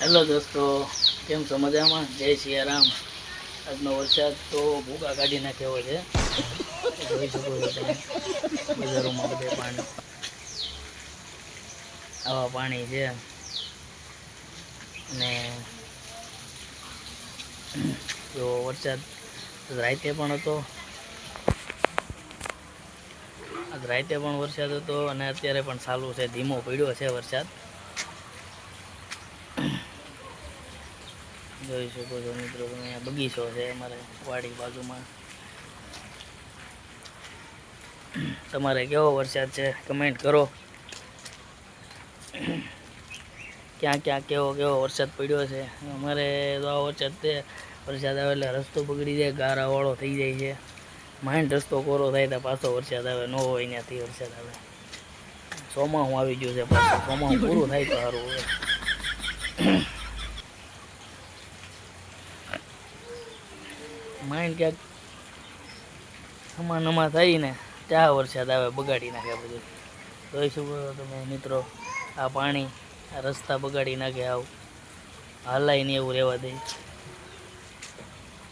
Hello દોસ્તો, કેમ છો? મજામાં? જય સિયારામ. આજનો વરસાદ તો ભૂકા કાઢી નાખ્યો છે. જોઈ શકો છો તમે બજારોમાં બધે પાણી, આવા પાણી છે. અને જો વરસાદ રાતે પણ હતો, આજ રાતે પણ વરસાદ હતો અને અત્યારે પણ ચાલુ છે. ધીમો પડ્યો છે વરસાદ. જોઈ શકો છો મિત્રો તમે, અહીંયા બગીચો છે અમારે વાડી બાજુમાં. તમારે કેવો વરસાદ છે કમેન્ટ કરો. ક્યાં ક્યાં કેવો કેવો વરસાદ પડ્યો છે. અમારે તો આ વરસાદ આવે એટલે રસ્તો બગડી જાય, ગારા વાળો થઈ જાય છે. માંડ રસ્તો કોરો થાય તો પાછો વરસાદ આવે, ન હોય ત્યાંથી વરસાદ આવે. ચોમાસું આવી ગયું છે, પાછું ચોમાસું પૂરું થાય તો સારું હોય. માઇન્ડ ક્યાંક નમા થાય ને ત્યાં વરસાદ આવે, બગાડી નાખે બધું. જોઈ શકો છો તમે મિત્રો, આ પાણી આ રસ્તા બગાડી નાખે. હાવ હાલાય નહીં એવું રહેવા દે.